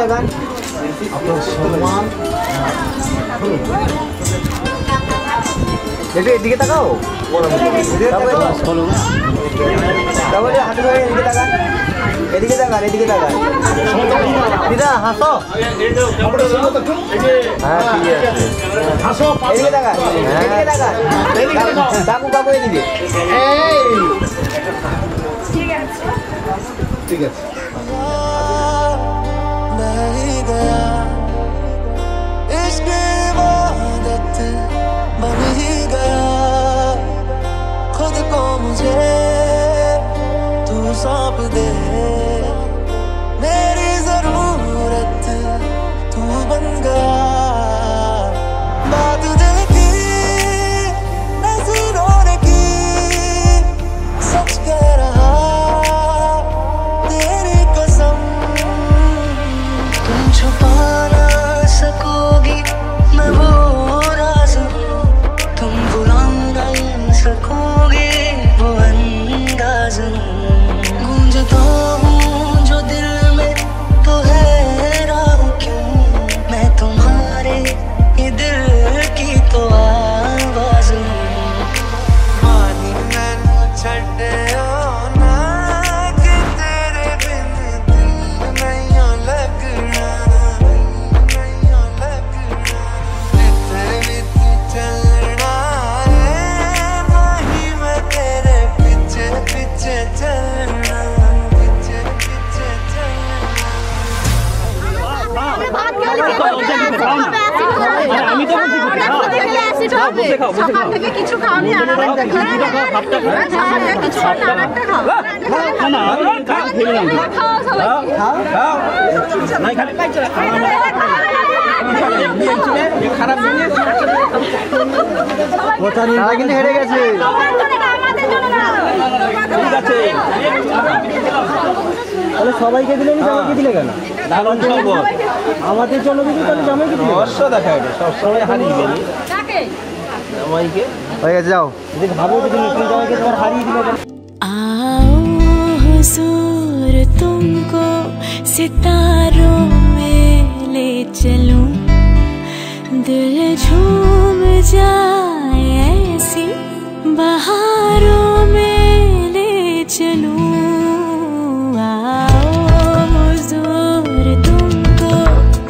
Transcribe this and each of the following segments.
দেখান এদিকে তাকাও তাহলে হাতে ধরে এদিকে তাকান এদিকে তাকান এদিকে তাকান দিদা হাসো হ্যাঁ ঠিক আছে হাসো এদিকে তাকান এদিকে তাকান কাকু কাকু এদিকে ঠিক আছে ঠিক আছে सौंप दे मेरी जरूरत तू बन गया बात दिल की नजरों ने की सच कह रहा तेरी कसम तुम छुपा ना सकोगी मैं वो राज तुम बुला नहीं सकोगे वो अंदाज गूंजता हूँ जो दिल में तो हैरान क्यों मैं तुम्हारे ये दिल की तो आवाज हूँ मानी मैनू छड्डियो ना कि तेरे बिन दिल नहीं लगना नहीं लगना इतने तू चलना है नहीं मैं तेरे पीछे पीछे चलना আমি তো সকাল থেকে কিছু খাওনি কিন্তু হেরে গেছে তাহলে সবাইকে দিলে জামাইকে দিলে কেন আমাদের জন্য দিদি তাহলে জামাইকে দিলে অবশ্য দেখা এটা সবসময় হারিয়ে গেলি জামাইকে হয়ে গেছে যাও যদি ভাবো যদি নতুন জামাইকে তোমার হারিয়ে দিলে आओ हुजूर तुमको सितारों में ले चलूं दिल झूम जाए ऐसी बहारों में ले चलूं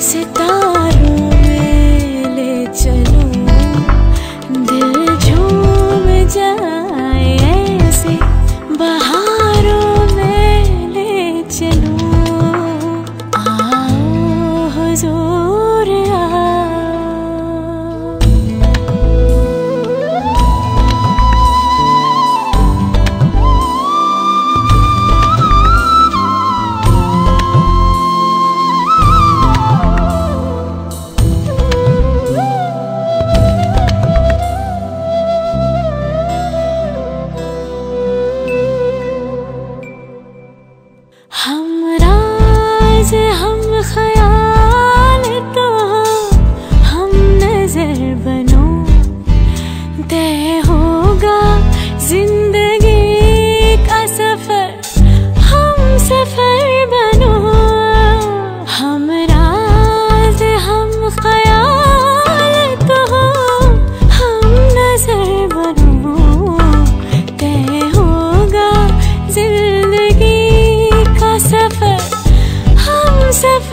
सितारों में ले चलूं दिल झूम जाए ऐसे बहारों में ले चलूं आओ हुजूर आओ हम ख्याल तो हम नजर बनो तय होगा जिंदगी का सफर हम सफर बनो हम राज हम ख्याल तो हम नजर बनो तय होगा जिंदगी का सफर हम सफर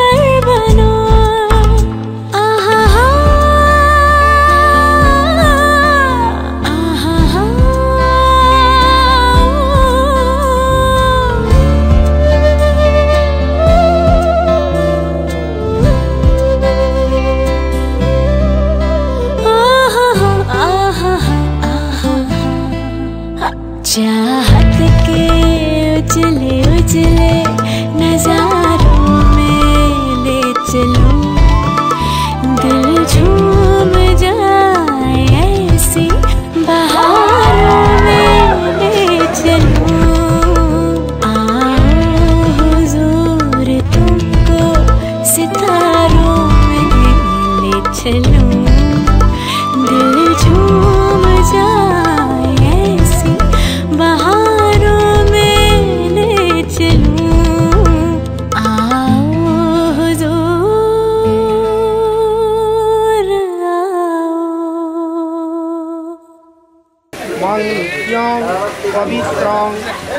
तुभ्यं पवित्रं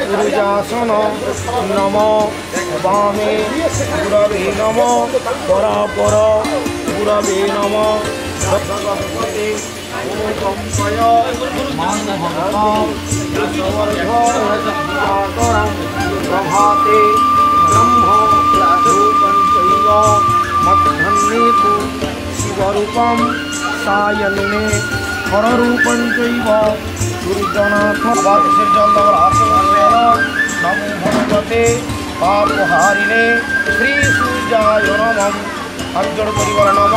गुरुजासन नमो वामे गुरवे नमो परापर गुरवे नमो भगवते ओमपय मानभक्तं प्रभाते ब्रह्म रूपं चैव मध्याह्ने शिवरूपं सायन्ने हररूपं चैव दुर्जनाथ बादशेर जल देওয়ার হাতে নমো ভগবতে পাপহারিণে শ্রী সূর্যায় নমঃ অর্জুন পরিবার নম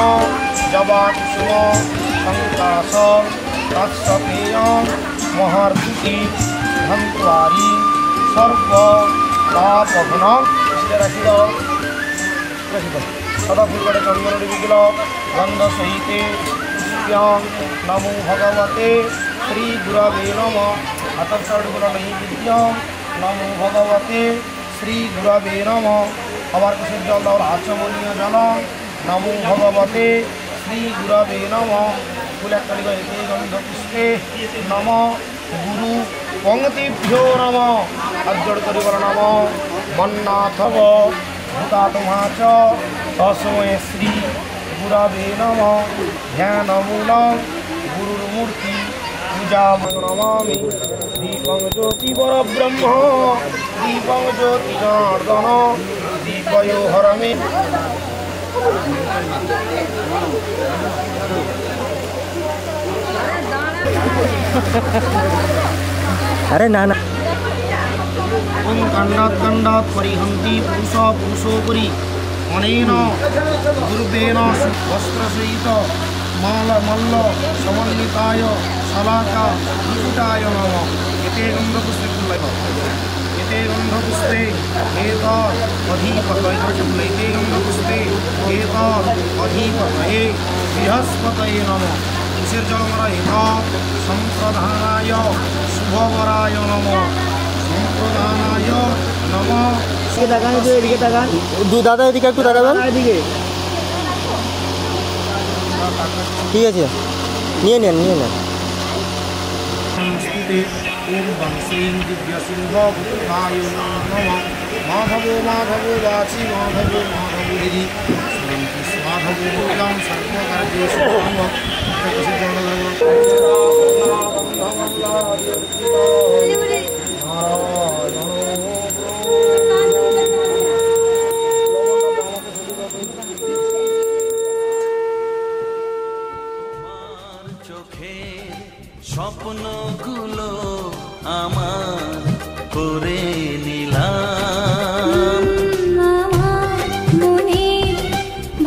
জবাকুসুম সংকাশ তৎসপেয় মহার্তুতি ধন্ত্বারি সর্ব পাপঘ্ন রাখিল সদা ফুলগড়ে চন্দন বিকিল গন্ধ সহিতে নমো ভগবতে শ্রী গুরবে নমঃ আতর্ষগুলো नहीं विद्यम नमो भगवते श्री गुरवे नमः আবার কুশের জল দাও আচমনীয় জল নমো ভগবতে শ্রী গুরবে নমঃ ফুলকালি গয়তে গন্ধ পুষ্পে নমঃ গুরু পঙ্ক্তিভ্যো নমঃ অর্জুন করিবার নমঃ মন্নাথব ভূতাত্মা চ তস্মৈ শ্রী গুরবে নমঃ ধ্যানমূলং গুরুর মূর্তি पूजा नमामि दीपं ज्योति परब्रह्म दीपं ज्योति जनार्दन दीपयो हरमे अरे ना ना ओम गंडात परिहंति पुरुषोपरि अनेन गुरुवेन वस्त्रसहित मल्ल समन्विताय शलाका निकुटाय नमः एते गंधपुष्पे एते गंधपुष्पे एतत् अधिपतये गंधपुष्पे एतत् अधिपतये बृहस्पतये नमः तुषेर जलमरा एतत् संप्रधानाय शुभवराय नमः संप्रधानाय नमः দাদা এদিকে একটু দাঁড়াবেন এদিকে ঠিক আছে নিয়ে নেন ओम बंश्रीं दिव्यसिंह भूताय नमः माधवो वाची माधवो गिरि माधवो मुखिलं सर्वकार्येषु স্বপ্নগুলো আমার করে নিলাম আমার মনে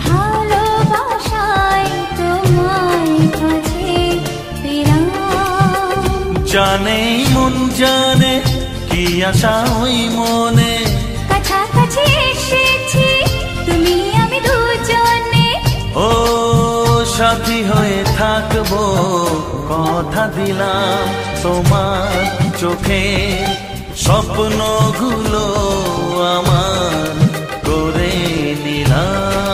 ভালোবাসায় তোমার কাছে পেলাম জানে মন জানে কি আশা ওই মনে কাছাকাছি এসেছি তুমি আমি দুজনে ও সাথী হয়ে থাকবো কথা দিলাম তোমার চোখে স্বপ্নগুলো আমার করে নিলাম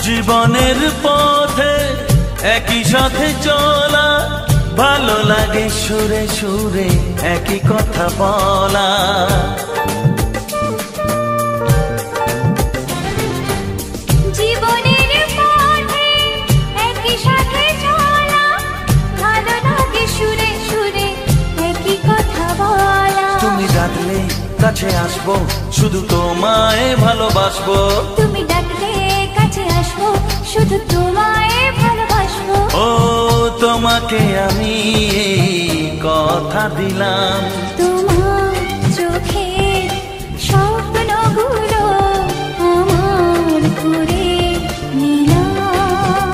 জীবনের পথে একই সাথে চলা ভালো লাগে সুরে সুরে একই কথা বলা জীবনের পথে একই সাথে চলা ভালো লাগে সুরে সুরে একই কথা বলা তুমি ডাকলে কাছে আসবো শুধু তোমায় ভালোবাসবো তুমি ডাকলে কাছে আসবো শুধু তোমায় ভালোবাসবো ও তোমাকে আমি এই কথা দিলাম তোমার চোখের স্বপ্নগুলো আমার করে নিলাম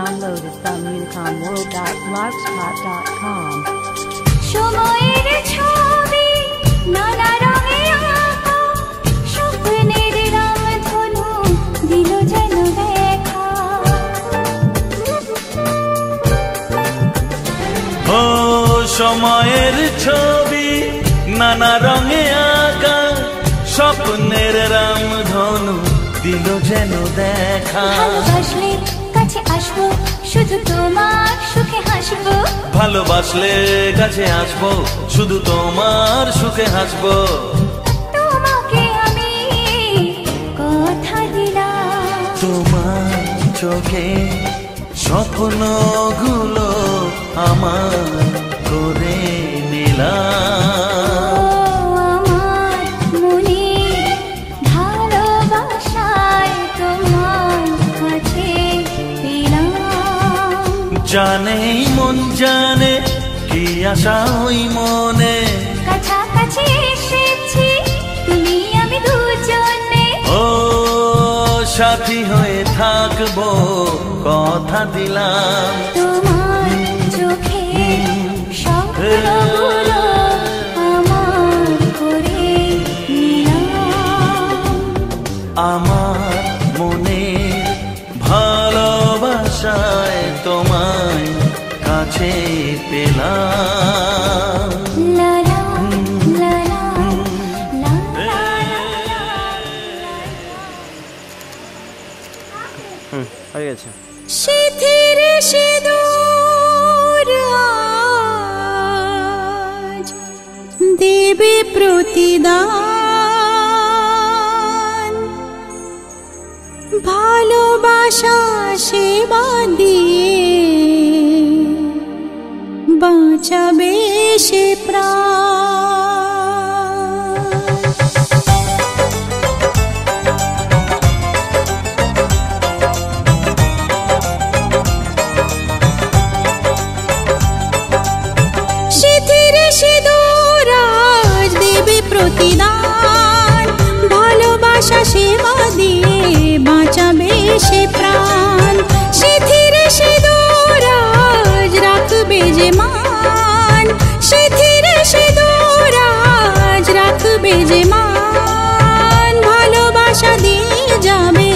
downloaded from unicomworld.blogspot.com. সময়ের ছবি নানা রঙে আঁকা, স্বপ্নের রামধনু দিল যেন দেখা। ও সময়ের ছবি নানা রঙে আঁকা, স্বপ্নের রামধনু দিল যেন দেখা। ভালোবাসলে কাছে আসবো, শুধু তোমার সুখে হাসবো। ভালোবাসলে কাছে আসবো, শুধু তোমার সুখে হাসবো। তোমাকে আমি কথা দিলাম, তোমার চোখে স্বপ্নগুলো আমার করে নিলাম। আমার মনে ভালোবাসায় তোমার কাছে পেলাম। জানে মন জানে কি আশা ওই মনে, কাছাকাছি এসেছি তুমি আমি দুজনে। ও সাথী হয়ে থাকবো কথা দিলাম। তোমার চোখে স্বপ্নগুলো আমার করে নিলাম। আমার মনে ভালোবাসায় তোমায় কাছে পেলাম। লা লা লা লা লা লা লা। হয়ে গেছে। সিঁথির সিঁদুর আজ দেবে প্রতিদান, ভালোবাসা সেবা দিয়ে বাঁচাবে সে প্রাণ। সিঁথির সিঁদুর আজ দেবে প্রতিদান, ভালোবাসা সেবা দিয়ে বাঁচাবে সে প্রাণ। সিঁথির সিঁদুর আজ রাখবে যে মান, সিঁথির সিঁদুর আজ রাখবে যে মান। ভালোবাসা দিয়ে যাবে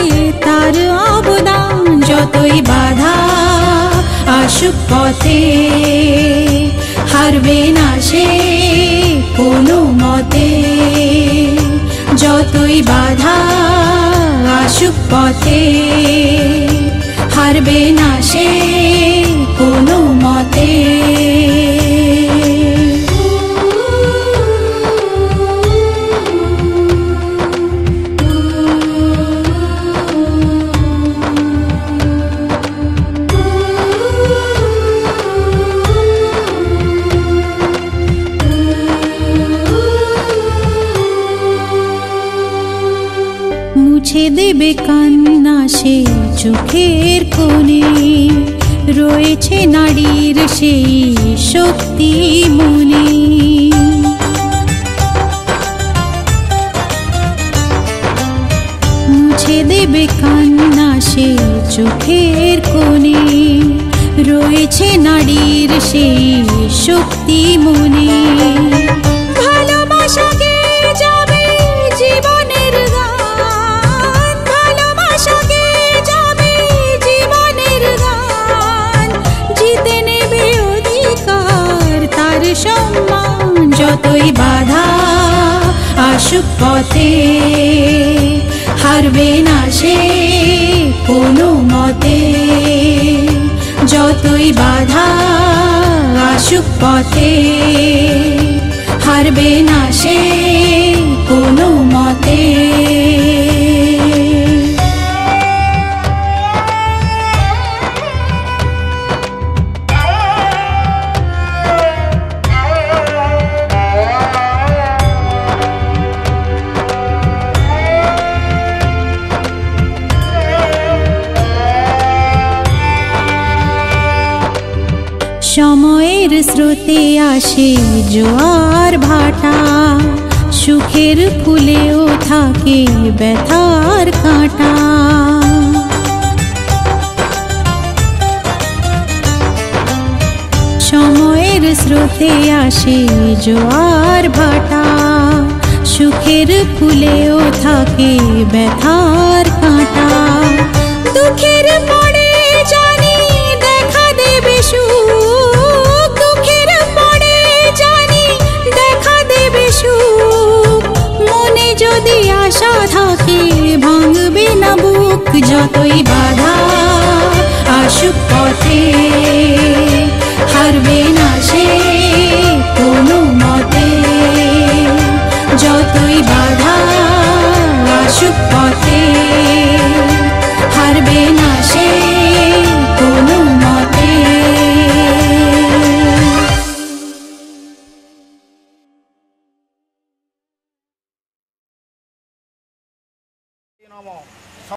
তার অবদান, যতই বাধা আসুক পথে হারবে না সে কোনো মতে। যতই বাধা আসুক পথে হারবে না সে কোনো মতে। মুছে দেবে কান্না সে চোখের কোণে, রয়েছে নারীর সেই শক্তি মনে। মুছে দেবে কান্না সে চোখের কোণে, রয়েছে নারীর সেই শক্তি মনে। ভালোবাসাকে যাবে জীবনের গান, ভালোবাসাকে যাবে জীবনের গান। জিতে নেবে অধিকার তার সম্মান, যতই বাধা আসুক পথে হারবে না সে কোনো মতে। যতই বাধা আসুক পথে হারবে না সে কোনো মতে। সময়ের স্রোতে আসে জোয়ার ভাটা, সুখের ফুলেও থাকে ব্যথার কাঁটা। প্রেমের স্রোতে আসে জোয়ার ভাটা, সুখের ফুলেও থাকে ব্যথার কাঁটা। দুঃখের পরে জানি দেখা দেবে সুখ, দুঃখের পরে জানি দেখা দেবে সুখ। মনে যদি আশা থাকে ভাঙবে না বুক, যতই বাধা আসুক পথে হারবে না সে কোনো মতে। যতই বাধা আসুক পথে হারবে না সে কোনো মতে। নমঃ।